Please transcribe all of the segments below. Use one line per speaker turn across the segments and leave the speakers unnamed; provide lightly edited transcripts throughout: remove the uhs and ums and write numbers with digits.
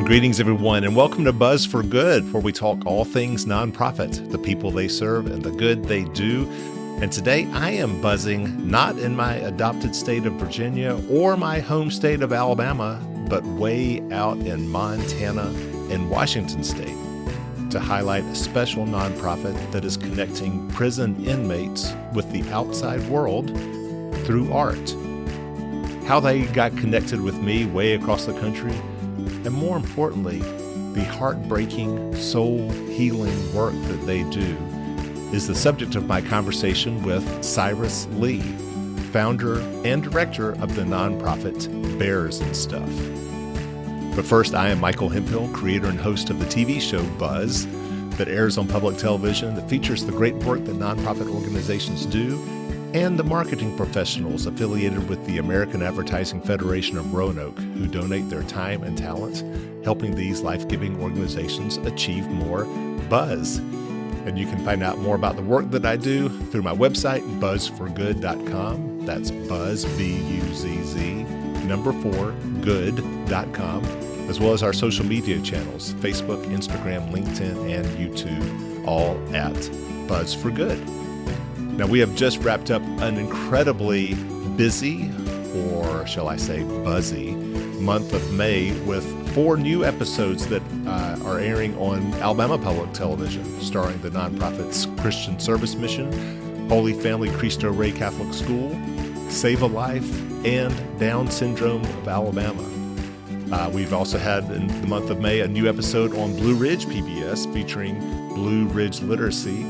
Greetings, everyone, and welcome to Buzz for Good, where we talk all things nonprofit, the people they serve, and the good they do. And today I am buzzing not in my adopted state of Virginia or my home state of Alabama, but way out in Montana and Washington state to highlight a special nonprofit that is connecting prison inmates with the outside world through art. How they got connected with me way across the country, and more importantly, the heartbreaking, soul-healing work that they do is the subject of my conversation with Cyrus Lee, founder and director of the nonprofit Bears and Stuff. But first, I am Michael Hemphill, creator and host of the TV show Buzz that airs on public television that features the great work that nonprofit organizations do and the marketing professionals affiliated with the American Advertising Federation of Roanoke who donate their time and talents, helping these life-giving organizations achieve more buzz. And you can find out more about the work that I do through my website, buzzforgood.com. That's buzz, B-U-Z-Z, 4, good.com, as well as our social media channels, Facebook, Instagram, LinkedIn, and YouTube, all at Buzz for Good. Now, we have just wrapped up an incredibly busy, or shall I say buzzy, month of May with 4 new episodes that are airing on Alabama Public Television, starring the nonprofit's Christian Service Mission, Holy Family Cristo Rey Catholic School, Save a Life, and Down Syndrome of Alabama. We've also had in the month of May a new episode on Blue Ridge PBS featuring Blue Ridge Literacy,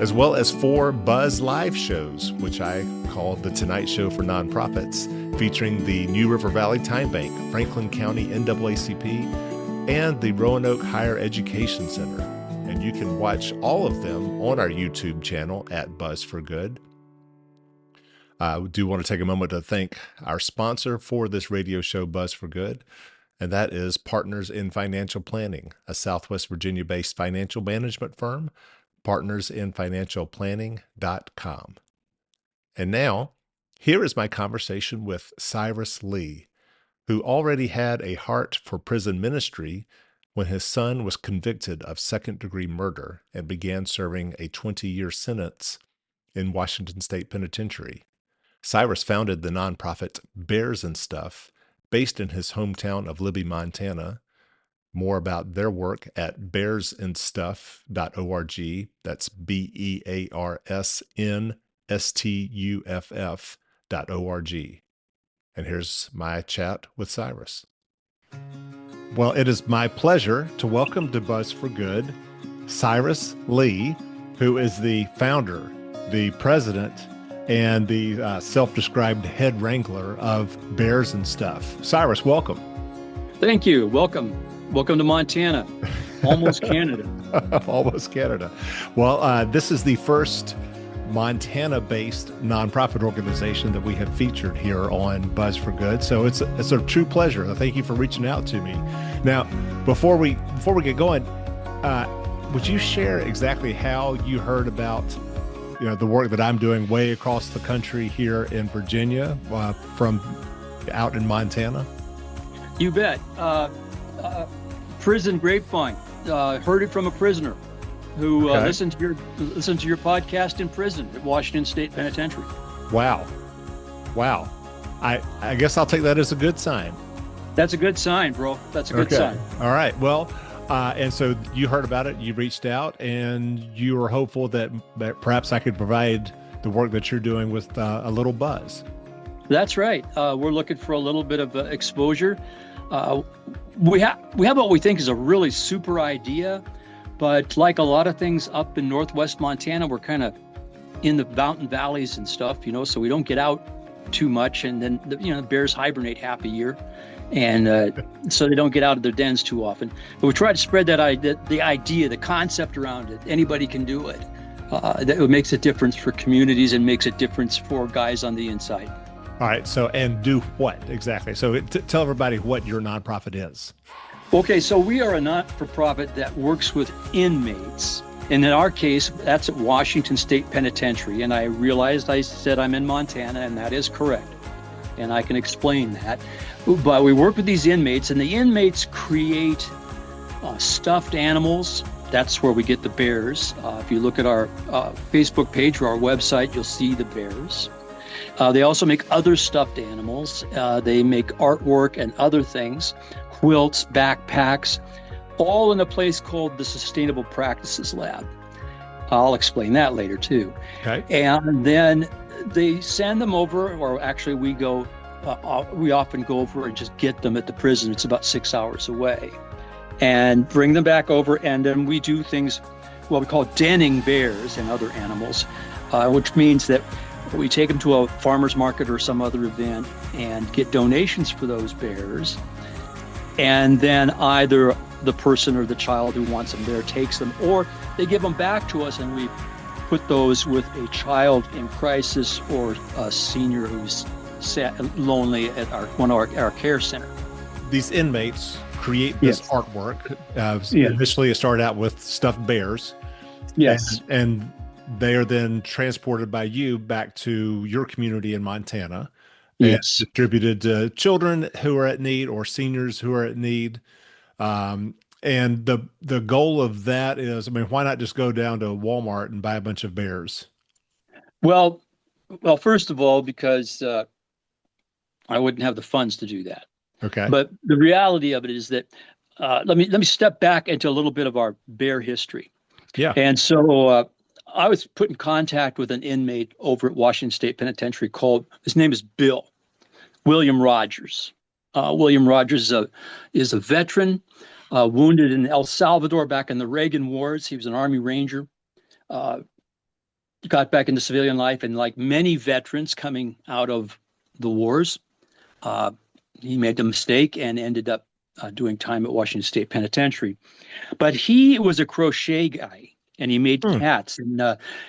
as well as 4 Buzz Live shows, which I call The Tonight Show for Nonprofits, featuring the New River Valley Time Bank, Franklin County NAACP, and the Roanoke Higher Education Center. And you can watch all of them on our YouTube channel at Buzz for Good. I do want to take a moment to thank our sponsor for this radio show, Buzz for Good, and that is Partners in Financial Planning, a Southwest Virginia-based financial management firm, partnersinfinancialplanning.com. And now, here is my conversation with Cyrus Lee, who already had a heart for prison ministry when his son was convicted of second-degree murder and began serving a 20-year sentence in Washington State Penitentiary. Cyrus founded the nonprofit Bears and Stuff, based in his hometown of Libby, Montana. More about their work at bearsandstuff.org. That's bearsnstuff.org. And here's my chat with Cyrus. Well, it is my pleasure to welcome to Buzz for Good Cyrus Lee, who is the founder, the president, and the self-described head wrangler of Bears and Stuff. Cyrus, welcome.
Thank you. Welcome. Welcome to Montana, almost Canada.
Almost Canada. Well, this is the first Montana-based nonprofit organization that we have featured here on Buzz for Good. So it's a true pleasure. Thank you for reaching out to me. Now, before we get going, would you share exactly how you heard about the work that I'm doing way across the country here in Virginia from out in Montana?
You bet. Prison grapevine. Heard it from a prisoner who listened to your podcast in prison at Washington State Penitentiary.
Wow. I guess I'll take that as a good sign.
That's a good sign, bro. That's a good sign.
All right. Well, and so you heard about it, you reached out, and you were hopeful that perhaps I could provide the work that you're doing with a little buzz.
That's right. We're looking for a little bit of exposure. We have what we think is a really super idea, but like a lot of things up in Northwest Montana, we're kind of in the mountain valleys and stuff, so we don't get out too much. And then, the bears hibernate half a year. And so they don't get out of their dens too often. But we try to spread the idea, the concept around it. Anybody can do it. That makes a difference for communities and makes a difference for guys on the inside.
All right. So, and do what exactly? So tell everybody what your nonprofit is.
Okay. So we are a not-for-profit that works with inmates. And in our case, that's at Washington State Penitentiary. And I realized I said I'm in Montana, and that is correct. and I can explain that. But we work with these inmates, and the inmates create stuffed animals. That's where we get the bears. If you look at our Facebook page or our website, you'll see the bears. They also make other stuffed animals. They make artwork and other things, quilts, backpacks, all in a place called the Sustainable Practices Lab. I'll explain that later too.
Okay.
And then they send them over, or actually we often go over and just get them at the prison. It's about 6 hours away, and bring them back over. And then we do things, what we call denning bears and other animals, which means that we take them to a farmer's market or some other event and get donations for those bears. And then either the person or the child who wants them there takes them, or they give them back to us, and we put those with a child in crisis or a senior who's lonely at one of our care center.
These inmates create this artwork. Initially, it started out with stuffed bears.
Yes.
And they are then transported by you back to your community in Montana. And distributed to children who are at need or seniors who are at need. And the goal of that is, why not just go down to Walmart and buy a bunch of bears? Well,
first of all, because I wouldn't have the funds to do that.
Okay.
But the reality of it is that let me step back into a little bit of our bear history.
Yeah.
And so I was put in contact with an inmate over at Washington State Penitentiary his name is William Rogers. William Rogers is a veteran, wounded in El Salvador back in the Reagan Wars. He was an Army Ranger, got back into civilian life, and like many veterans coming out of the wars, he made a mistake and ended up doing time at Washington State Penitentiary. But he was a crochet guy, and he made hats. And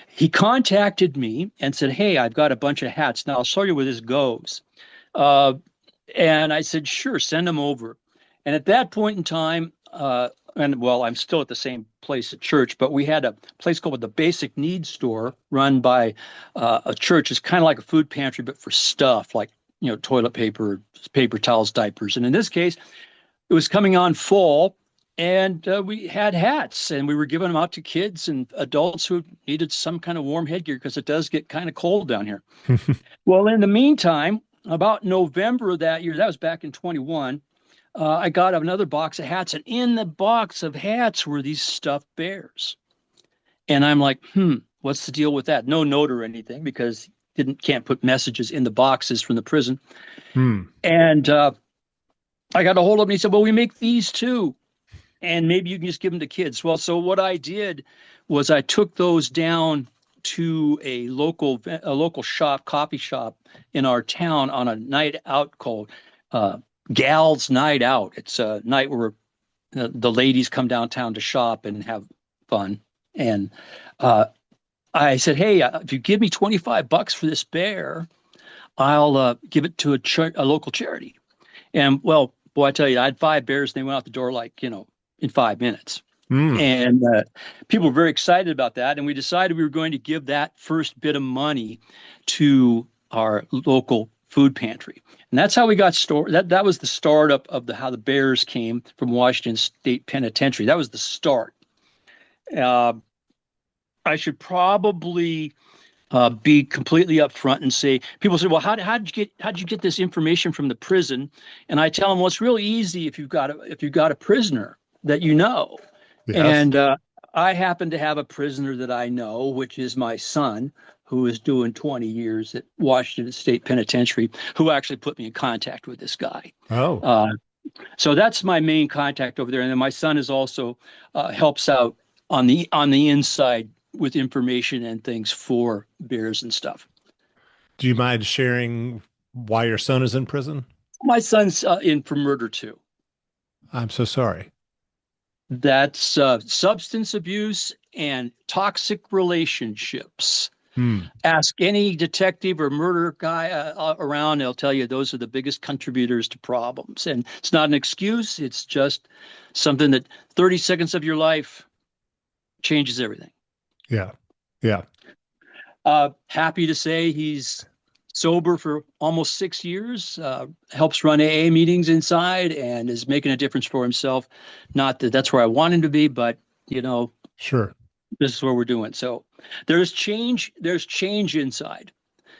he contacted me and said, "Hey, I've got a bunch of hats. Now I'll show you where this goes." And I said, "Sure, send them over." And at that point in time, I'm still at the same place at church, but we had a place called the Basic Needs Store run by a church. It's kind of like a food pantry, but for stuff like, toilet paper, paper towels, diapers. And in this case, it was coming on fall, and we had hats, and we were giving them out to kids and adults who needed some kind of warm headgear because it does get kind of cold down here. Well, in the meantime, about November of that year, that was back in 21, I got another box of hats, and in the box of hats were these stuffed bears. And I'm like, what's the deal with that? No note or anything, because can't put messages in the boxes from the prison. And I got a hold of him, and he said, "Well, we make these too, and maybe you can just give them to kids." Well, so what I did was I took those down to a local coffee shop in our town on a night out called Gal's Night Out. It's a night where the ladies come downtown to shop and have fun. And I said, "Hey, if you give me $25 for this bear, I'll give it to a local charity." And well, boy, I tell you, I had 5 bears, and they went out the door in 5 minutes. And people were very excited about that. And we decided we were going to give that first bit of money to our local food pantry. And that's how we got started. That was the startup of how the bears came from Washington State Penitentiary. That was the start. I should probably be completely upfront and say, people say, "Well, how did you get this information from the prison?" And I tell them, well, it's really easy if you've got a prisoner that you know. Yes. And I happen to have a prisoner that I know, which is my son, who is doing 20 years at Washington State Penitentiary, who actually put me in contact with this guy.
Oh.
So that's my main contact over there. And then my son is also helps out on the inside with information and things for bears and stuff.
Do you mind sharing why your son is in prison?
My son's in for murder too.
I'm so sorry.
That's substance abuse and toxic relationships. Ask any detective or murder guy around, they'll tell you those are the biggest contributors to problems. And it's not an excuse. It's just something that 30 seconds of your life changes everything.
Yeah. Yeah.
Happy to say he's sober for almost 6 years, helps run AA meetings inside and is making a difference for himself. Not that that's where I want him to be, but you know,
Sure.
this is what we're doing. So there's change inside.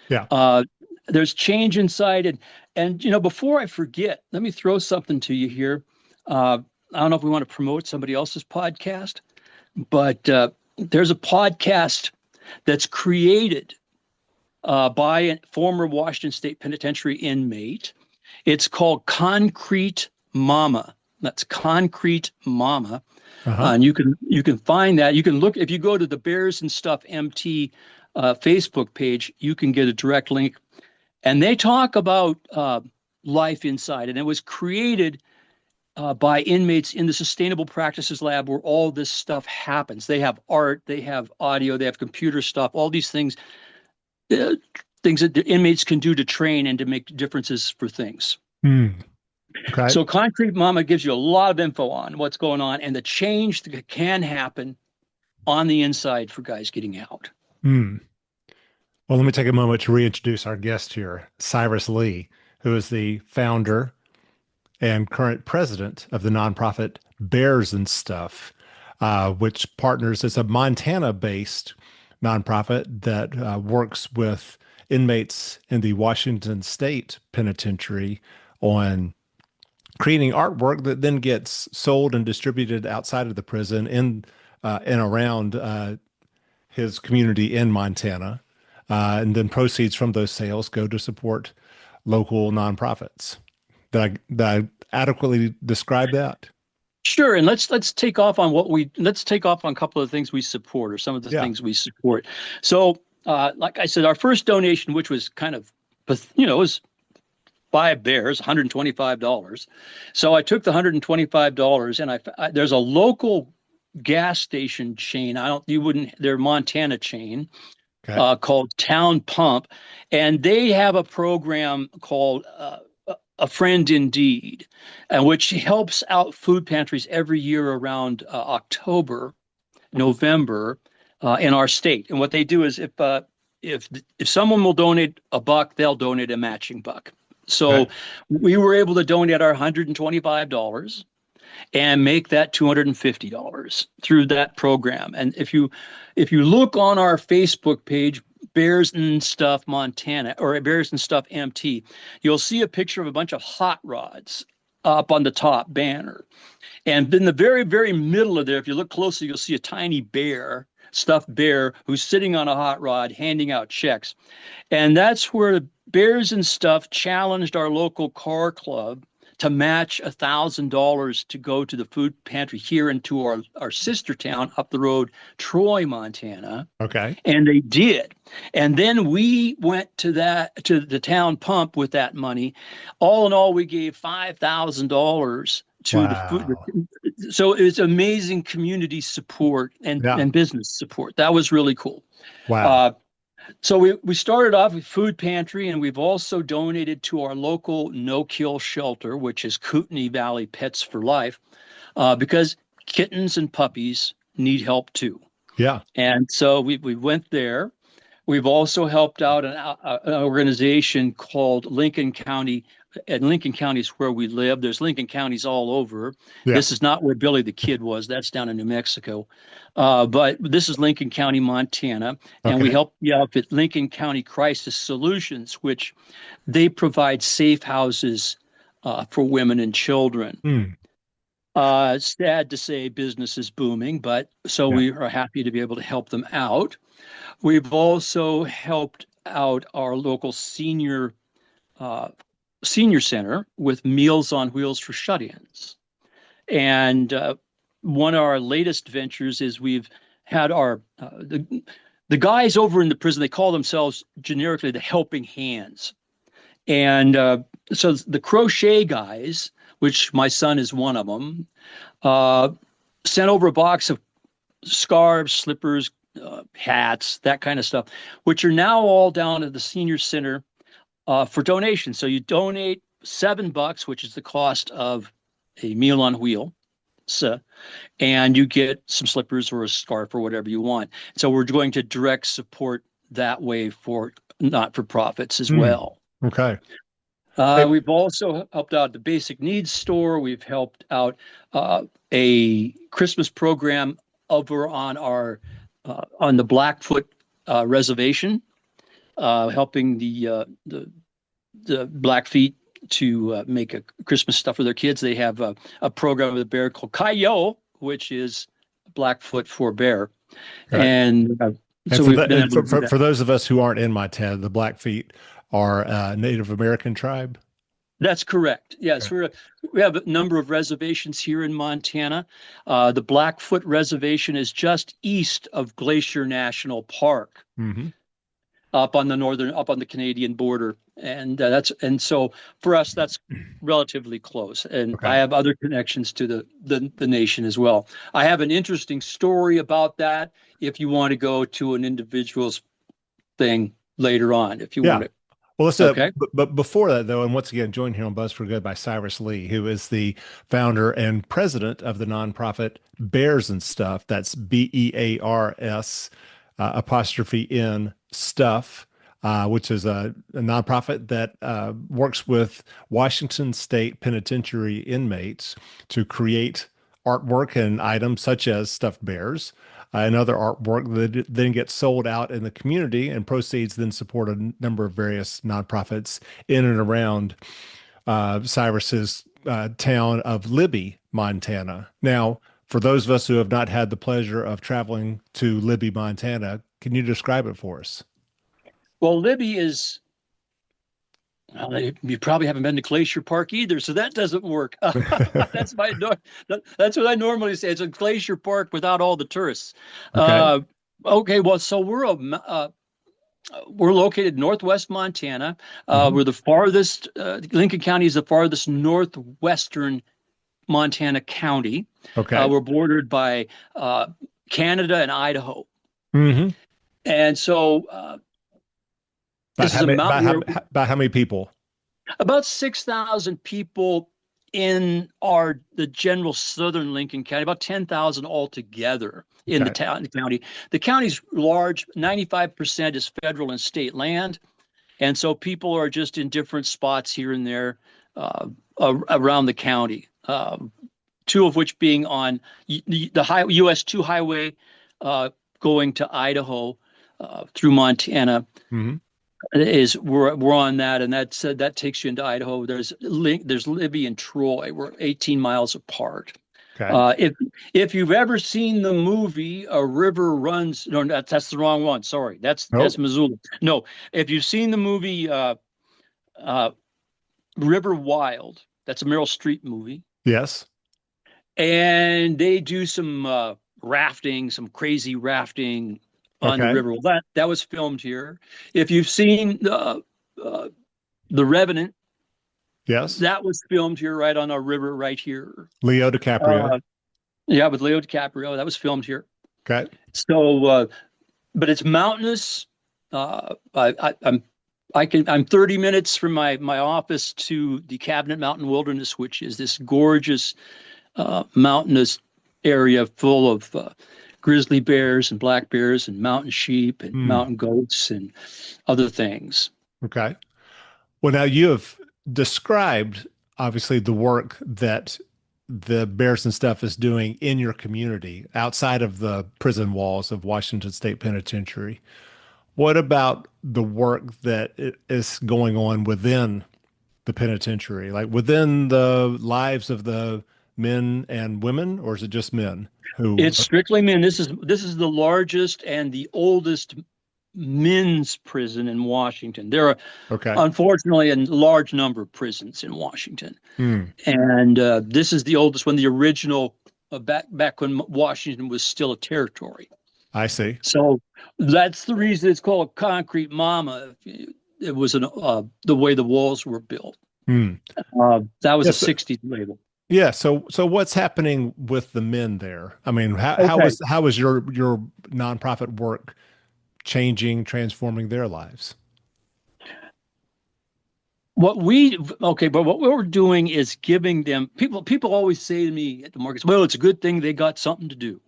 Yeah.
Uh, there's change inside. And, before I forget, let me throw something to you here. I don't know if we want to promote somebody else's podcast, but there's a podcast that's created by a former Washington State Penitentiary inmate. It's called Concrete Mama. That's Concrete Mama.
Uh-huh.
And you can find that. You can look if you go to the Bears and Stuff MT Facebook page. You can get a direct link, and they talk about life inside. And it was created by inmates in the Sustainable Practices Lab, where all this stuff happens. They have art, they have audio, they have computer stuff, all these things that the inmates can do to train and to make differences for things.
Okay.
So Concrete Mama gives you a lot of info on what's going on and the change that can happen on the inside for guys getting out.
Well, let me take a moment to reintroduce our guest here, Cyrus Lee, who is the founder and current president of the nonprofit Bears and Stuff, which partners as a Montana-based nonprofit that works with inmates in the Washington State Penitentiary on creating artwork that then gets sold and distributed outside of the prison in and around his community in Montana. And then proceeds from those sales go to support local nonprofits. Did I adequately describe that?
Sure, and let's take off on let's take off on a couple of things we support, or some of the things we support. So, like I said, our first donation, which was kind of, was by Bears, $125. So I took the $125 and there's a local gas station chain. They're a Montana chain. Okay. Called Town Pump, and they have a program called A Friend Indeed, which helps out food pantries every year around October, November in our state. And what they do is if someone will donate $1, they'll donate a matching $1. So we were able to donate our $125 and make that $250 through that program. And if you look on our Facebook page, Bears and Stuff Montana, or Bears and Stuff MT, you'll see a picture of a bunch of hot rods up on the top banner. And in the very, very middle of there, if you look closely, you'll see a tiny bear, stuffed bear, who's sitting on a hot rod handing out checks. And that's where Bears and Stuff challenged our local car club to match $1,000 to go to the food pantry here into our sister town up the road, Troy, Montana.
Okay.
And they did. And then we went to the Town Pump with that money. All in all, we gave $5,000 to the food. So it was amazing community support and business support. That was really cool.
Wow.
So we started off with food pantry, and we've also donated to our local no-kill shelter, which is Kootenai Valley Pets for Life, because kittens and puppies need help too.
Yeah.
And so we went there. We've also helped out an organization called Lincoln County. And Lincoln County is where we live. There's Lincoln counties all over. Yeah. This is not where Billy the Kid was. That's down in New Mexico. But this is Lincoln County, Montana. And we help you out with Lincoln County Crisis Solutions, which they provide safe houses for women and children. Sad to say business is booming, but we are happy to be able to help them out. We've also helped out our local senior center with Meals on Wheels for shut-ins. And one of our latest ventures is we've had the guys over in the prison, they call themselves generically the Helping Hands. And so the crochet guys, which my son is one of them, sent over a box of scarves, slippers, hats, that kind of stuff, which are now all down at the senior center for donation. So you donate $7, which is the cost of a meal on wheel, and you get some slippers or a scarf or whatever you want. So we're going to direct support that way for not-for-profits as
Hmm.
well.
Okay. Hey,
We've also helped out the Basic Needs Store. We've helped out a Christmas program over on the Blackfoot reservation, helping the Blackfeet to make a Christmas stuff for their kids. They have a program with a bear called Kayo, which is Blackfoot for bear,
okay.
and
And
so we've been able to do that.
for those of us who aren't in Montana, the Blackfeet are a Native American tribe.
That's correct. Yes,
Okay.
we have a number of reservations here in Montana. The Blackfoot Reservation is just east of Glacier National Park,
Hmm.
up on the Canadian border, and so for us that's relatively close. And I
Okay.
have other connections to the nation as well. I have an interesting story about that if you want to go to an individual's thing later on, if you want
Yeah.
to.
Well, let's
Okay.
but before that though, and once again, joined here on Buzz for Good by Cyrus Lee, who is the founder and president of the nonprofit Bears and Stuff. That's BEARS apostrophe N Stuff, which is a nonprofit that works with Washington State Penitentiary inmates to create artwork and items such as stuffed bears and other artwork that then gets sold out in the community, and proceeds then support a number of various nonprofits in and around Cyrus's town of Libby, Montana. Now, for those of us who have not had the pleasure of traveling to Libby, Montana, can you describe it for us?
Well, Libby is. Well, you probably haven't been to Glacier Park either, so that doesn't work. That's my that's what I normally say. It's a Glacier Park without all the tourists.
Okay.
Okay, well, so we're located northwest Montana.
Hmm.
We're the farthest. Lincoln County is the farthest northwestern Montana county.
Okay.
We're bordered by Canada and Idaho,
Hmm.
and so
About
this is
how
a
many,
mountain where
about how many people?
about 6,000 people in the general southern Lincoln County, about 10,000 altogether in the
Okay.
town, the county. The county's large, 95% is federal and state land. And so people are just in different spots here and there around the county, two of which being on the US 2 highway going to Idaho through Montana.
Hmm.
We're on that, and that takes you into Idaho. There's Libby and Troy. We're 18 miles apart.
Okay.
If you've ever seen the movie A River Runs, no, that's the wrong one. Sorry, that's
Nope.
Missoula. No, if you've seen the movie River Wild, that's a Meryl Streep movie,
Yes.
and they do some rafting, some crazy rafting on the
Okay.
river. Well, that was filmed here. If you've seen The Revenant,
Yes.
that was filmed here, right on our river, right here.
Leo DiCaprio.
Uh, yeah, with Leo DiCaprio, that was filmed here.
Okay.
So, but it's mountainous. I'm 30 minutes from my office to the Cabinet Mountain Wilderness, which is this gorgeous mountainous area full of grizzly bears and black bears and mountain sheep and
Hmm.
mountain goats and other things.
Okay. Well, now you have described obviously the work that the Bears and Stuff is doing in your community outside of the prison walls of Washington State Penitentiary. What about the work that is going on within the penitentiary, like within the lives of the men and women, or is it just men who?
It's strictly men. This is the largest and the oldest men's prison in Washington. There are
Okay.
unfortunately a large number of prisons in Washington,
Hmm.
and this is the oldest one, the original back when Washington was still a territory.
I see.
So that's the reason it's called Concrete Mama. It was the way the walls were built.
Hmm.
That was
Yes.
a '60s label.
Yeah. So what's happening with the men there? I mean,
Okay.
how is your nonprofit work changing, transforming their lives?
But what we're doing is giving them people always say to me at the markets, well, it's a good thing they got something to do.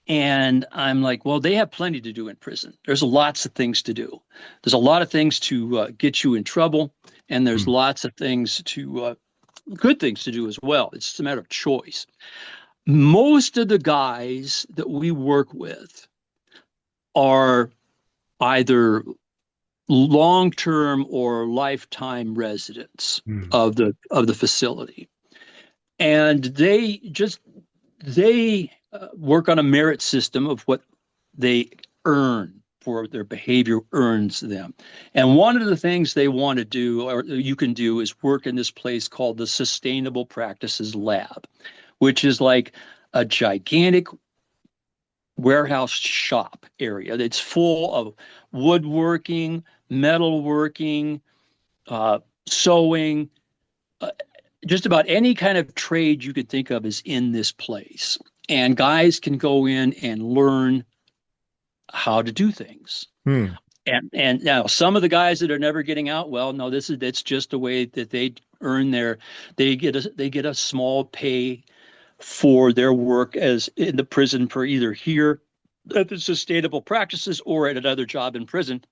And I'm like, well, they have plenty to do in prison. There's lots of things to do. There's a lot of things to get you in trouble, and there's
Mm.
lots of things good things to do as well. It's just a matter of choice. Most of the guys that we work with are either long-term or lifetime residents
Mm.
of the facility, and they work on a merit system of what they earn for their behavior earns them. And one of the things they want to do, or you can do, is work in this place called the Sustainable Practices Lab, which is like a gigantic warehouse shop area that's full of woodworking, metalworking, sewing, uh, just about any kind of trade you could think of is in this place. And guys can go in and learn how to do things.
Mm.
And now some of the guys that are never getting out, well, no, that's just the way that they earn they get a small pay for their work as in the prison for either here at the Sustainable Practices or at another job in prison.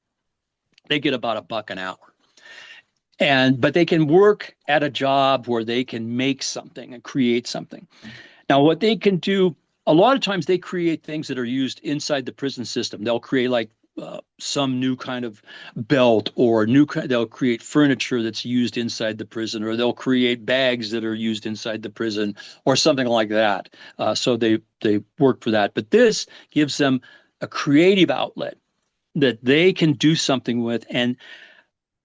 They get about $1 an hour. But they can work at a job where they can make something and create something. Now, what they can do, a lot of times they create things that are used inside the prison system. They'll create like some new kind of belt, or they'll create furniture that's used inside the prison, or they'll create bags that are used inside the prison, or something like that. So they work for that. But this gives them a creative outlet that they can do something with. And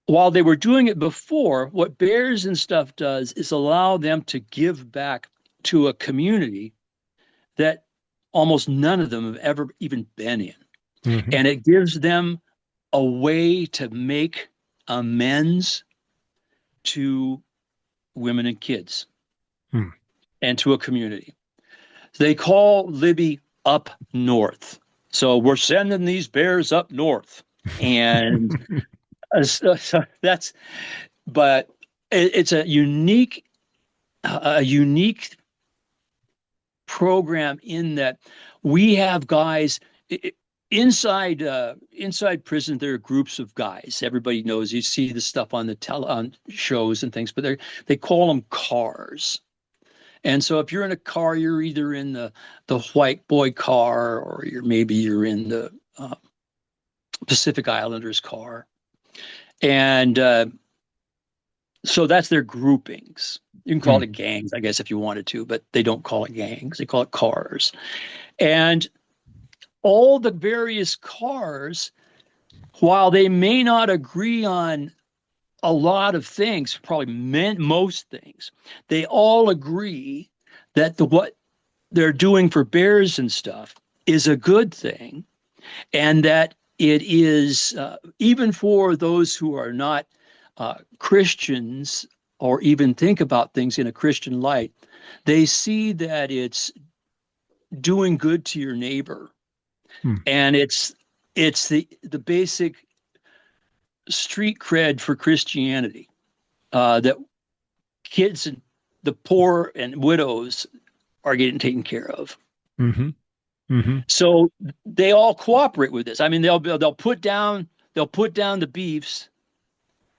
while they were doing it before, what Bears and stuff does is allow them to give back to a community that almost none of them have ever even been in.
Mhm.
And it gives them a way to make amends to women and kids
Hmm.
and to a community. They call Libby Up North. So we're sending these bears up north. And so that's, but it's a unique program in that we have guys inside prison. There are groups of guys. Everybody knows, you see the stuff on on shows and things, but they call them cars. And so if you're in a car, you're either in the white boy car, or you're in the Pacific Islanders car. And so that's their groupings. You can call
Hmm.
it gangs, I guess, if you wanted to, but they don't call it gangs. They call it cars. And all the various cars, while they may not agree on a lot of things, probably most things, they all agree that what they're doing for bears and stuff is a good thing, and that it is, even for those who are not Christians or even think about things in a Christian light, they see that it's doing good to your neighbor,
Hmm.
and it's the basic street cred for Christianity, that kids and the poor and widows are getting taken care of.
Hmm. Hmm.
So they all cooperate with this. I mean, they'll put down the beefs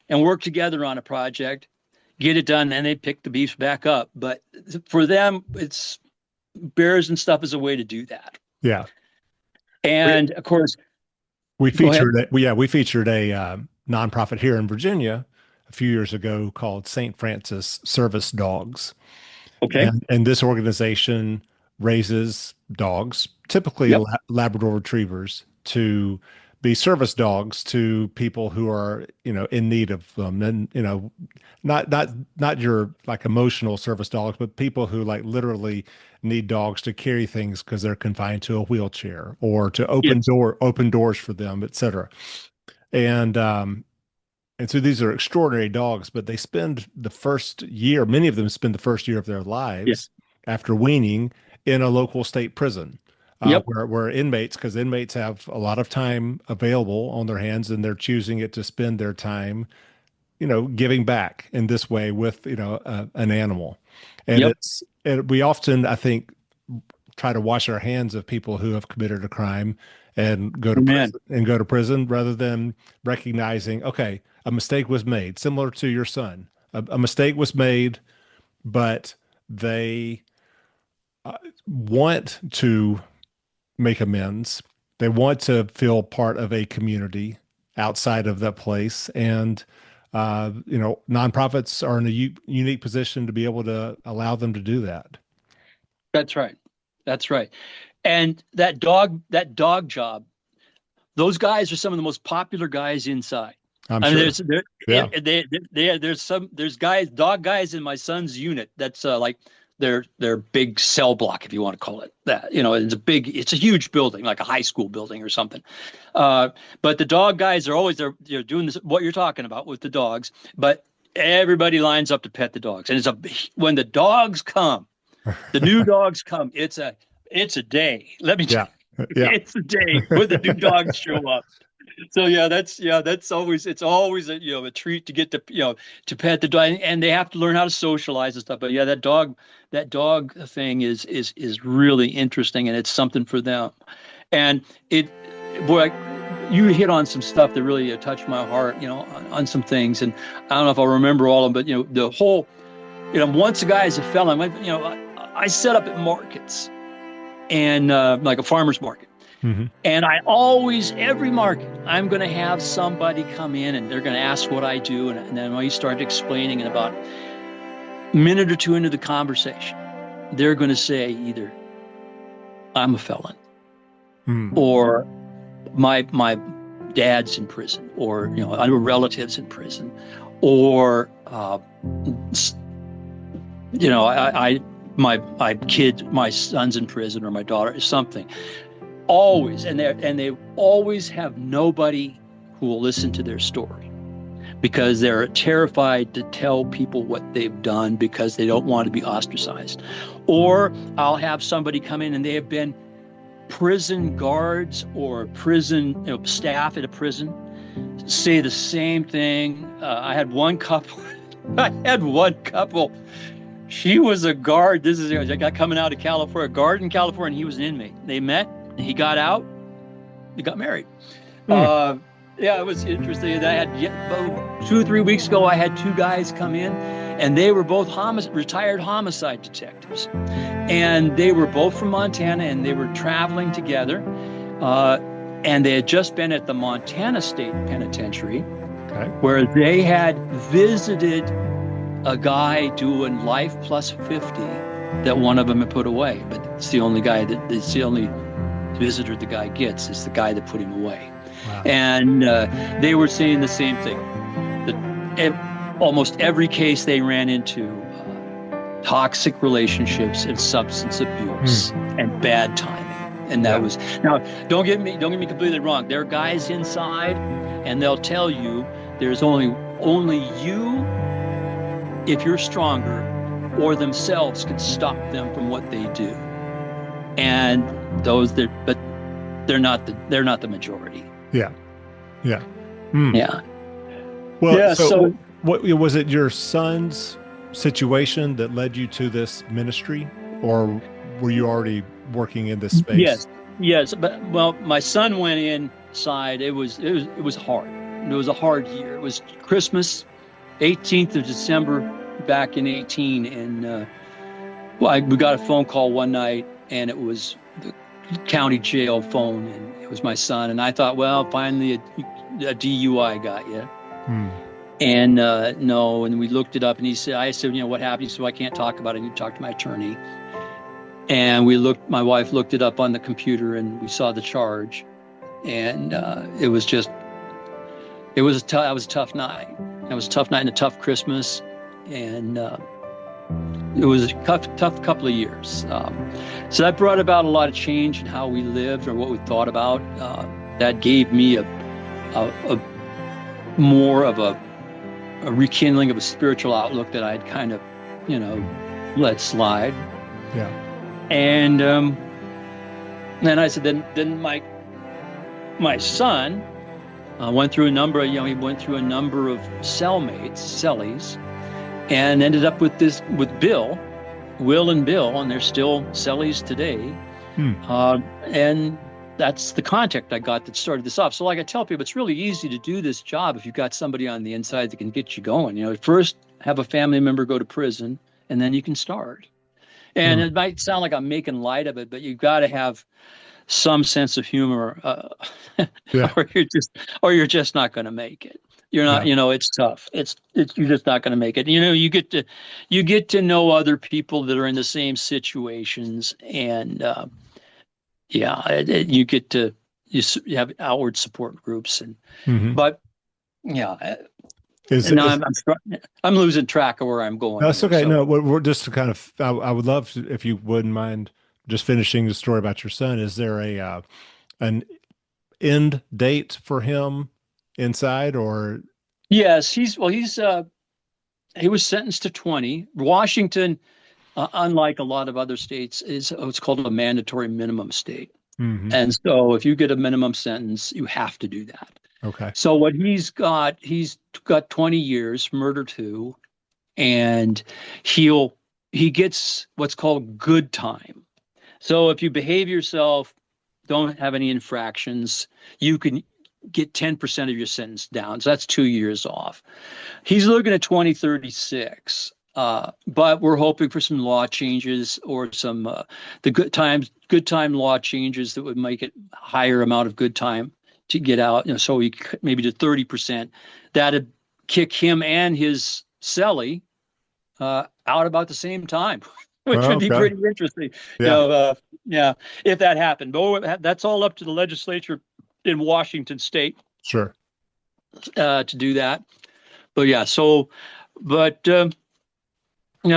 and work together on a project, get it done, and they pick the beefs back up. But for them, it's bears and stuff is a way to do that.
Yeah. We,
And of course,
we
go ahead.
featured we featured a nonprofit here in Virginia a few years ago called St. Francis Service Dogs.
Okay.
And this organization raises dogs, typically
Yep.
Labrador retrievers, to be service dogs to people who are, in need of them. And, not your like emotional service dogs, but people who like literally need dogs to carry things because they're confined to a wheelchair, or to
Yes.
open doors for them, et cetera. And and so these are extraordinary dogs, but they spend the first year, many of them spend the first year of their
Yeah.
lives after weaning in a local state prison,
Yep.
where inmates, because inmates have a lot of time available on their hands, and they're choosing it to spend their time, giving back in this way with, an animal. And
Yep.
we often, I think, try to wash our hands of people who have committed a crime and
Amen.
go to prison rather than recognizing, okay, a mistake was made, similar to your son. A mistake was made, but they want to make amends. They want to feel part of a community outside of that place. And, nonprofits are in a unique position to be able to allow them to do that.
That's right. That's right. And that dog job, those guys are some of the most popular guys inside.
Sure.
There's dog guys in my son's unit. That's like their big cell block, if you want to call it that. It's a huge building, like a high school building or something. But the dog guys are always they're doing this, what you're talking about with the dogs. But everybody lines up to pet the dogs, and when the dogs come, the new dogs come. It's a day. Let me tell you, it's a day when the new dogs show up. So that's always a treat to get to pet the dog, and they have to learn how to socialize and stuff. But that dog thing is really interesting, and it's something for them. And you hit on some stuff that really touched my heart, on some things, and I don't know if I'll remember all of them, but the whole, once a guy is a felon, I set up at markets, and like a farmer's market.
Mm-hmm.
And every market, I'm going to have somebody come in and they're going to ask what I do. And then when you start explaining, and about a minute or two into the conversation, they're going to say either, I'm a felon, or my dad's in prison, or, I have relatives in prison, or, my son's in prison, or my daughter, something. Always, and they always have nobody who will listen to their story, because they're terrified to tell people what they've done because they don't want to be ostracized. Or I'll have somebody come in and they have been prison guards or prison staff at a prison, say the same thing. I had one couple. She was a guard. This is a guy coming out of California, a guard in California. And he was an inmate. They met. He got out. They got married. It was interesting. I had 2 or 3 weeks ago, I had 2 guys come in, and they were both retired homicide detectives, and they were both from Montana, and they were traveling together, and they had just been at the Montana State Penitentiary, where they had visited a guy doing life plus 50 that one of them had put away, but it's the only visitor the guy gets is the guy that put him away.
Wow.
And they were saying the same thing. That almost every case they ran into toxic relationships and substance abuse and bad timing. And that was, now don't get me completely wrong. There are guys inside, and they'll tell you there's only you, if you're stronger, or themselves can stop them from what they do. And they're not the majority.
Yeah.
Yeah.
Well, so what was it, your son's situation that led you to this ministry, or were you already working in this space?
Yes. But my son went inside. It was hard. It was a hard year. It was Christmas, 18th of December, back in 18, and we got a phone call one night, and it was the county jail phone, and it was my son. And I thought, well, finally a DUI got you. And no, and we looked it up, and I said, what happened? He said, I can't talk about it. I need to talk to my attorney. And my wife looked it up on the computer, and we saw the charge. And it was a tough night. It was a tough night and a tough Christmas. And it was a tough couple of years. So that brought about a lot of change in how we lived or what we thought about. That gave me a more of a rekindling of a spiritual outlook that I'd kind of, let slide.
Yeah.
And then I said, then my son went through a number of, cellies, and ended up with Bill, Will and Bill, and they're still cellies today.
Hmm.
And that's the contact I got that started this off. So, like I tell people, it's really easy to do this job if you've got somebody on the inside that can get you going. First have a family member go to prison, and then you can start. And
Hmm.
it might sound like I'm making light of it, but you've got to have some sense of humor,
Yeah.
or you're just not going to make it. You're not,
Yeah.
it's tough. It's you're just not going to make it. You get to know other people that are in the same situations, and yeah, you get to you have outward support groups,
Hmm.
but yeah,
Is
and now
is
I'm losing track of where I'm going
That's
here.
okay.
So
No, we're just to kind of. I would love to, if you wouldn't mind, just finishing the story about your son. Is there a an end date for him inside, or?
yes, he was sentenced to 20. Washington, unlike a lot of other states, is what's called a mandatory minimum state.
Hmm.
And so if you get a minimum sentence, you have to do that.
Okay.
So what he's got 20 years, murder two, and he gets what's called good time. So if you behave yourself, don't have any infractions, you can get 10% of your sentence down. So that's 2 years off. He's looking at 2036. But we're hoping for some law changes or some the good time law changes that would make it higher amount of good time to get out. So he maybe to 30%. That'd kick him and his celly out about the same time, which
Oh,
would be
okay.
pretty interesting.
Yeah.
Yeah, if that happened. But that's all up to the legislature in Washington State
Sure.
to do that. But yeah, but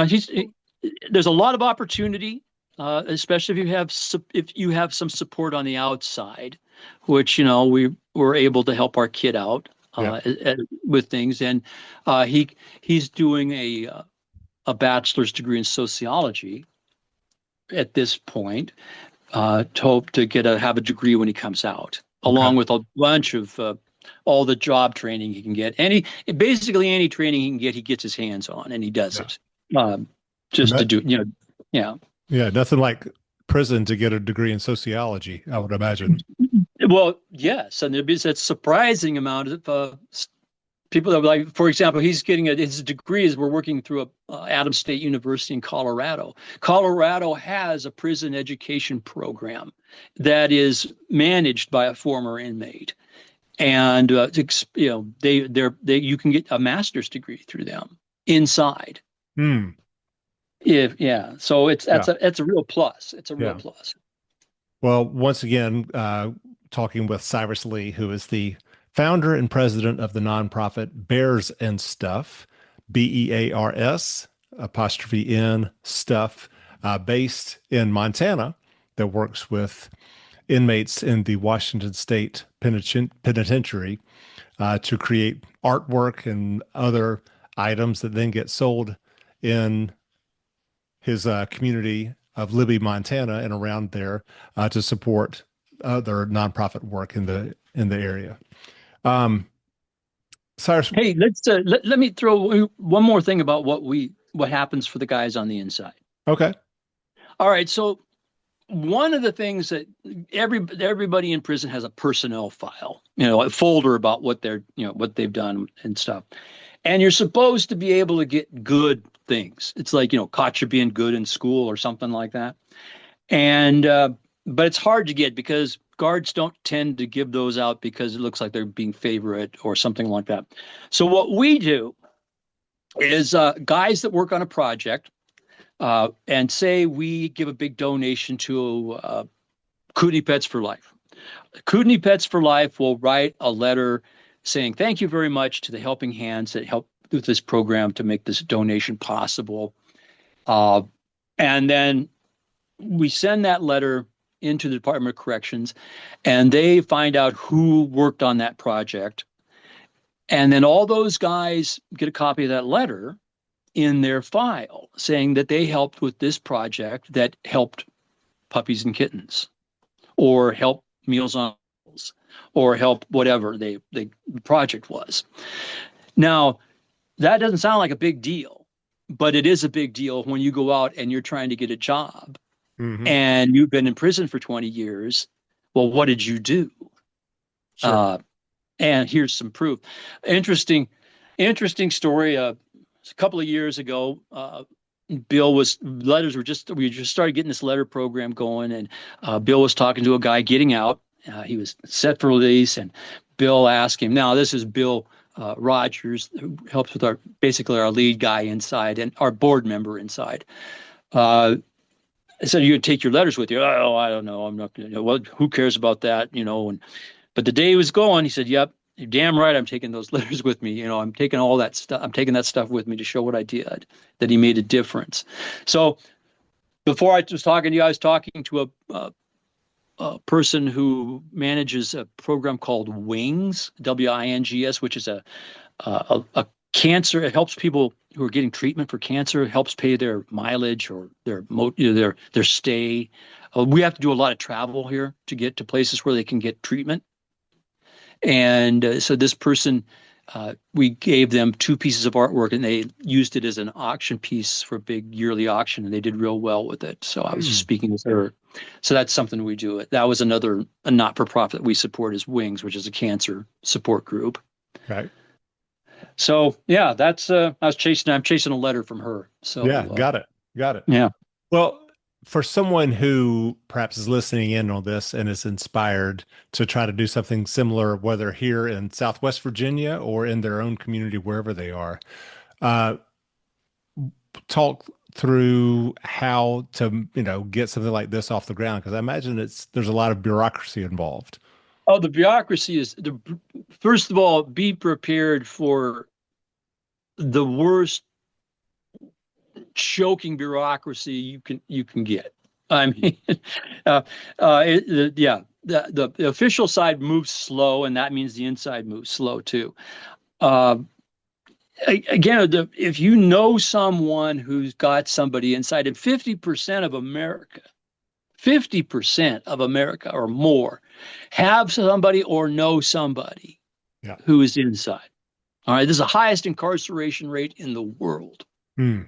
he's there's a lot of opportunity, especially if you have some support on the outside, which we were able to help our kid out
Yeah.
with things, and he's doing a bachelor's degree in sociology at this point, to hope to have a degree when he comes out,
Okay.
along with a bunch of all the job training he can get. Basically any training he can get, he gets his hands on, and he does
Yeah.
it. Just to
No-
do, yeah.
yeah. Nothing like prison to get a degree in sociology, I would imagine.
Well, yes, and there's a surprising amount of people that like, for example, he's getting his degree as we're working through Adams State University in Colorado. Colorado has a prison education program that is managed by a former inmate, and you can get a master's degree through them inside.
Hmm.
So it's
Yeah.
that's a real plus. It's a real
Yeah.
plus.
Well, once again, talking with Cyrus Lee, who is the founder and president of the nonprofit Bears and Stuff, BEARS apostrophe N Stuff, based in Montana, that works with inmates in the Washington State Penitentiary to create artwork and other items that then get sold in his community of Libby, Montana, and around there to support other nonprofit work in the area. Cyrus,
Hey, let me throw one more thing about what happens for the guys on the inside.
okay,
All right, so one of the things that everybody in prison has a personnel file, a folder about what they've done and stuff. And you're supposed to be able to get good things. It's like, caught you being good in school or something like that. And but it's hard to get because guards don't tend to give those out because it looks like they're being favorite or something like that. So what we do is guys that work on a project, and say we give a big donation to Kootenai Pets for Life. Kootenai Pets for Life will write a letter saying thank you very much to the helping hands that helped with this program to make this donation possible. And then we send that letter into the Department of Corrections, and they find out who worked on that project. And then all those guys get a copy of that letter in their file saying that they helped with this project that helped puppies and kittens, or help Meals on Wheels, or help whatever the project was. Now, that doesn't sound like a big deal, but it is a big deal when you go out and you're trying to get a job
Hmm.
and you've been in prison for 20 years. Well, what did you do?
Sure.
Uh, and here's some proof. Interesting, interesting story. A couple of years ago, Bill was letters were just we just started getting this letter program going, and Bill was talking to a guy getting out. He was set for release, and Bill asked him. Now, this is Bill Rogers, who helps with our basically our lead guy inside and our board member inside. Uh, said, "You gonna take your letters with you?" Oh, I don't know. I'm not gonna. Well, who cares about that? And but the day he was going, he said, "Yep, you're damn right. I'm taking those letters with me. I'm taking all that stuff. I'm taking that stuff with me to show what I did, that he made a difference." So before I was talking to you, I was talking to a person who manages a program called WINGS, WINGS, which is a cancer. It helps people who are getting treatment for cancer. It helps pay their mileage or their stay. We have to do a lot of travel here to get to places where they can get treatment. And so this person, we gave them 2 pieces of artwork, and they used it as an auction piece for a big yearly auction, and they did real well with it. So I was just speaking with her. So that's something we do. That was a not-for-profit that we support is WINGS, which is a cancer support group.
Okay.
So yeah, I'm chasing a letter from her. So
Yeah, got it. Got it.
yeah.
Well, for someone who perhaps is listening in on this and is inspired to try to do something similar, whether here in Southwest Virginia or in their own community, wherever they are, uh, talk through how to, get something like this off the ground. Because I imagine there's a lot of bureaucracy involved.
Oh, the bureaucracy first of all, be prepared for the worst choking bureaucracy you can get. I mean, yeah, the official side moves slow, and that means the inside moves slow too. Uh, Again, if you know someone who's got somebody inside, and 50% of America, 50% of America or more have somebody or know somebody
Yeah.
who is inside. All right, this is the highest incarceration rate in the world.
Mm.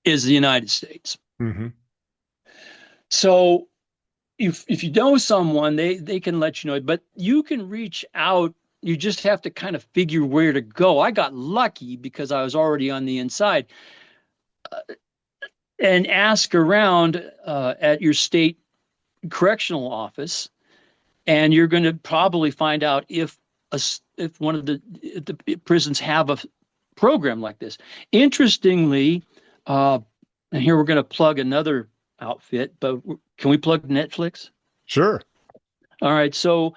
Is the United States.
Mm-hmm.
So if you know someone, they can let you know, but you can reach out. You just have to kind of figure where to go. I got lucky because I was already on the inside, and ask around at your state correctional office, and you're going to probably find out if one of the prisons have a program like this. Interestingly, and here we're going to plug another outfit, but can we plug Netflix?
Sure.
All right. So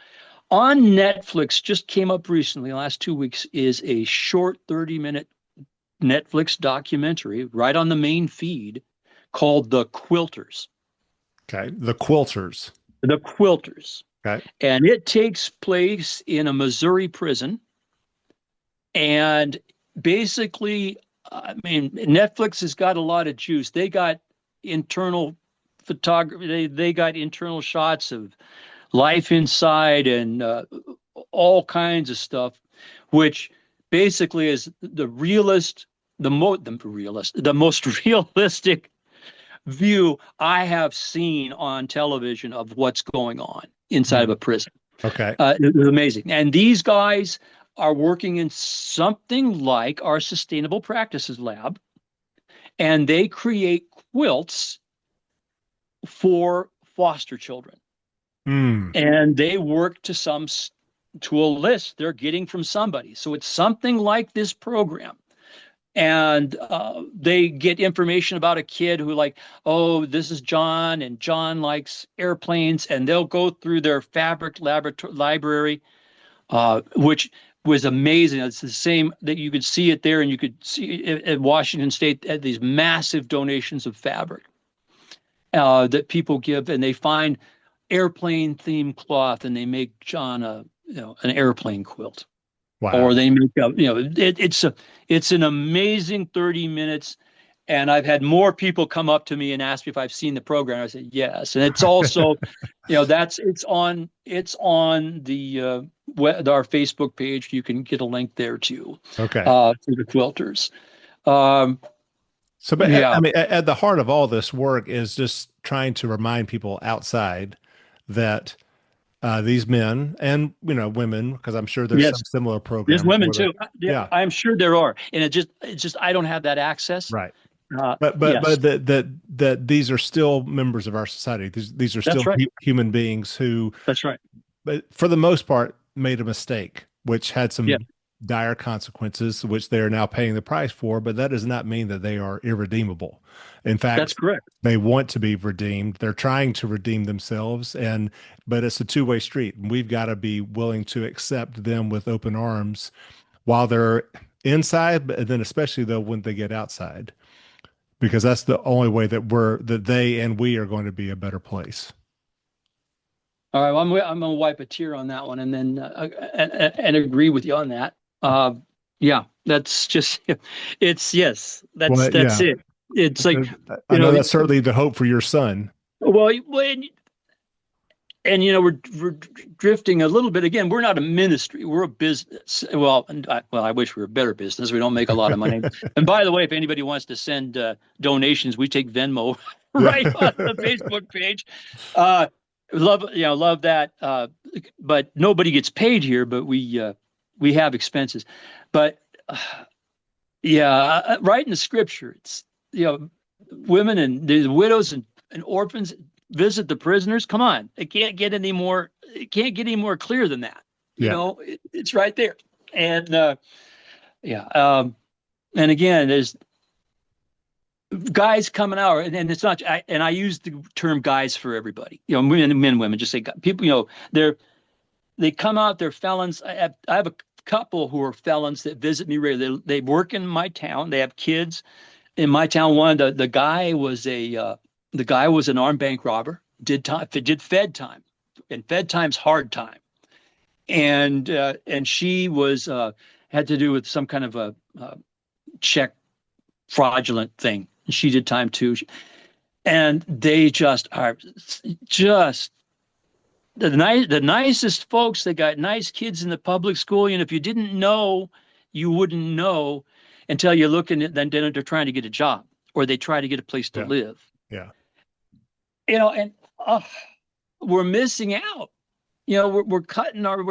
on Netflix, just came up recently, last 2 weeks, is a short 30-minute Netflix documentary right on the main feed called The Quilters.
Okay. The Quilters.
The Quilters.
Okay.
And it takes place in a Missouri prison. And basically, I mean, Netflix has got a lot of juice. They got internal photography. They got internal shots of life inside and all kinds of stuff, which basically is the most realistic view I have seen on television of what's going on inside of a prison.
Okay.
It was amazing. And these guys are working in something like our Sustainable Practices Lab, and they create quilts for foster children.
Mm.
And they work to a list they're getting from somebody. So it's something like this program. And they get information about a kid who oh, this is John, and John likes airplanes, and they'll go through their fabric library, which was amazing. It's the same that you could see it there, and you could see it at Washington State at these massive donations of fabric that people give, and they find airplane themed cloth, and they make John an airplane quilt.
Wow.
Or they make it's an amazing 30 minutes. And I've had more people come up to me and ask me if I've seen the program. I said yes, and it's also, it's on the our Facebook page. You can get a link there too.
Okay.
To the Quilters.
So, but I
Yeah,
mean, at the heart of all this work is just trying to remind people outside that these men and women, because I'm sure there's
yes,
some similar
there's
programs
women
where
too. Yeah,
yeah,
I'm sure there are, and it's just I don't have that access.
right.
Uh,
But
yes,
that these are still members of our society. These are
that's
still
right.
human beings who,
That's right.
but for the most part, made a mistake, which had
Yeah,
some dire consequences, which they are now paying the price for. But that does not mean that they are irredeemable. In
that's
fact,
correct.
they want to be redeemed. They're trying to redeem themselves, but it's a two-way street, and we've got to be willing to accept them with open arms while they're inside, but then especially though when they get outside, because that's the only way that they and we are going to be a better place.
All right, well, I'm gonna wipe a tear on that one, and then and agree with you on that. Uh, yeah, that's just it's yes,
Well,
that's
yeah,
it. It's like
I
you
know
know,
that's certainly the hope for your son.
well, and we're drifting a little bit again. We're not a ministry, we're a business. Well, I wish we were a better business. We don't make a lot of money. And by the way, if anybody wants to send donations, we take Venmo
Yeah.
right on the Facebook page. uh love that. But nobody gets paid here, but we have expenses. But uh, yeah, right in the scripture, it's women and the widows and orphans visit the prisoners. Come on, it can't get any more clear than that.
Yeah.
It's right there. And yeah, and again, there's guys coming out, and it's not. And I use the term guys for everybody. Men, women. Just say people. They come out. They're felons. I have a couple who are felons that visit me regularly. They work in my town. They have kids in my town. The guy was an armed bank robber. Did Fed time, and Fed time's hard time. And she was had to do with some kind of a check fraudulent thing. She did time too, and they just are just the nicest folks. They got nice kids in the public school. If you didn't know, you wouldn't know until you look in it. Then they're trying to get a job, or they try to get a place to
Yeah.
live.
Yeah.
And we're missing out. We're cutting our.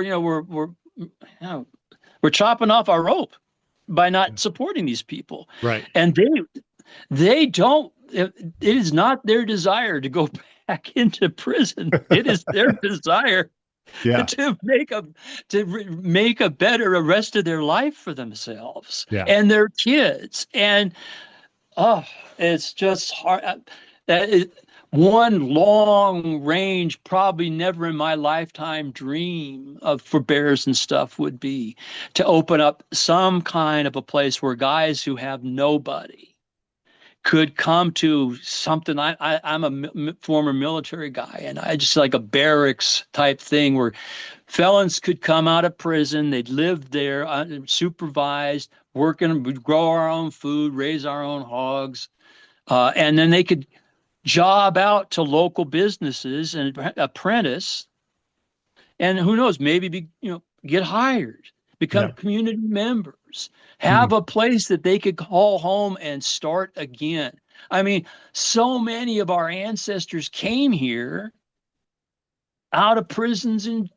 We're chopping off our rope by not supporting these people.
Right.
And they don't. It is not their desire to go back into prison. It is their desire
Yeah.
to make a better rest of their life for themselves
Yeah.
and their kids. And it's just hard. One long range, probably never in my lifetime dream of for Bears and Stuff would be to open up some kind of a place where guys who have nobody could come to something. I'm a former military guy, and I just like a barracks type thing where felons could come out of prison. They'd live there supervised, working, we'd grow our own food, raise our own hogs, and then they could job out to local businesses and apprentice, and who knows, maybe get hired, become
Yeah.
community members, have a place that they could call home and start again. I mean, so many of our ancestors came here out of prisons in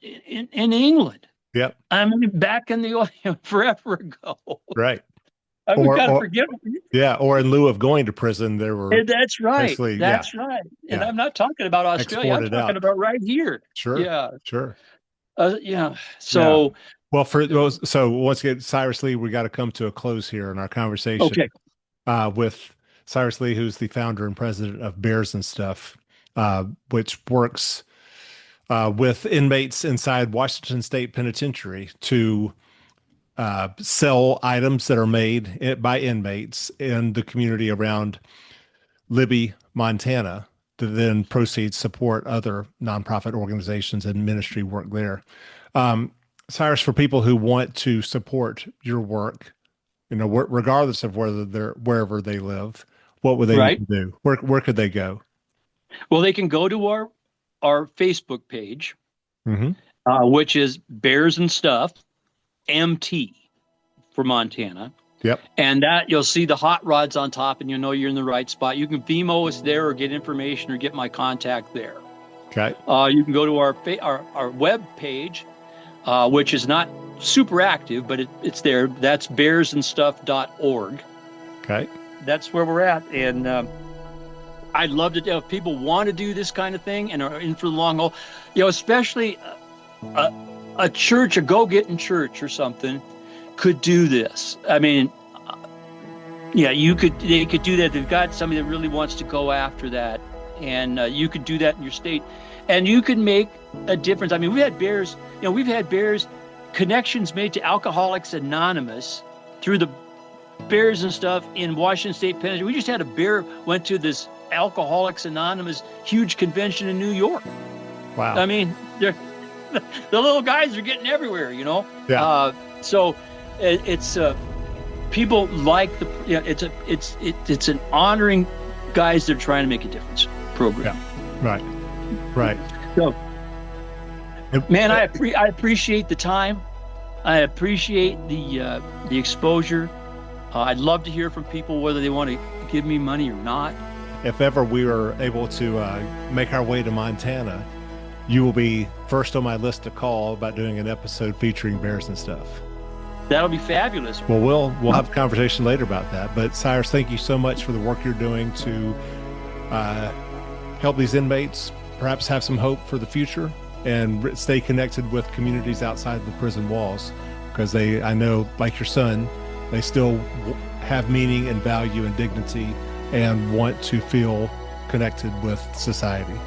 England.
Yep.
I mean, back in the forever ago.
Right.
I would
Or-
kind of
or-
forget.
Yeah. Or in lieu of going to prison, there were
That's right.
basically,
That's right. And
Yeah.
I'm not talking about Australia. I'm
Exported
talking
out.
about right here.
sure.
Yeah.
Sure.
Yeah. So,
Well, so once again, Cyrus Lee, we got to come to a close here in our conversation
okay.
with Cyrus Lee, who's the founder and president of Bears and Stuff, which works with inmates inside Washington State Penitentiary to sell items that are made by inmates in the community around Libby, Montana, to then proceeds support other nonprofit organizations and ministry work there. Cyrus, for people who want to support your work, regardless of wherever they live, what would they
Right.
need to do? Where could they go?
Well, they can go to our Facebook page,
Mm-hmm.
which is Bears and Stuff, MT for Montana.
Yep.
And that you'll see the hot rods on top, and you'll know you're in the right spot. You can Vimo us there, or get information, or get my contact there.
Okay.
You can go to our web page, which is not super active, but it's there. That's bearsandstuff.org.
Okay.
That's where we're at. And I'd love to, if people want to do this kind of thing and are in for the long haul, especially a church, a go-getting church or something could do this. I mean, they could do that. They've got somebody that really wants to go after that. And you could do that in your state, and you can make a difference. I mean, we've had Bears connections made to Alcoholics Anonymous through the Bears and stuff in Washington State, Pennsylvania. We just had a bear went to this Alcoholics Anonymous huge convention in New York.
Wow.
I mean, the little guys are getting everywhere,
Yeah.
So it's people like it's an honoring guys that are trying to make a difference program.
Yeah. Right.
So, man, I appreciate the time. I appreciate the exposure. I'd love to hear from people whether they want to give me money or not.
If ever we were able to make our way to Montana, you will be first on my list to call about doing an episode featuring Bears and Stuff.
That'll be fabulous.
Well, we'll have a conversation later about that. But Cyrus, thank you so much for the work you're doing to help these inmates perhaps have some hope for the future and stay connected with communities outside the prison walls, because I know, like your son, they still have meaning and value and dignity and want to feel connected with society.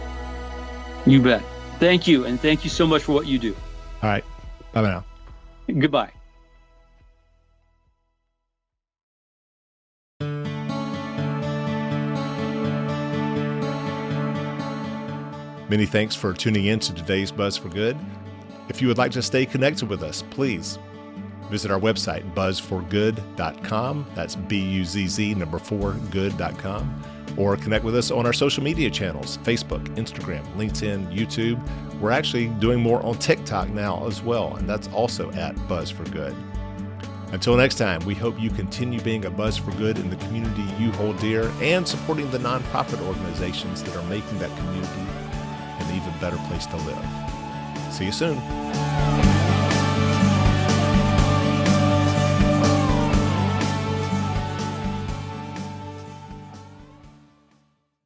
You bet. Thank you. And thank you so much for what you do.
All right. Bye now.
Goodbye.
Many thanks for tuning in to today's Buzz for Good. If you would like to stay connected with us, please visit our website, buzzforgood.com. That's BUZZ4good.com. Or connect with us on our social media channels, Facebook, Instagram, LinkedIn, YouTube. We're actually doing more on TikTok now as well, and that's also at Buzz for Good. Until next time, we hope you continue being a Buzz for Good in the community you hold dear and supporting the nonprofit organizations that are making that community an even better place to live. See you soon.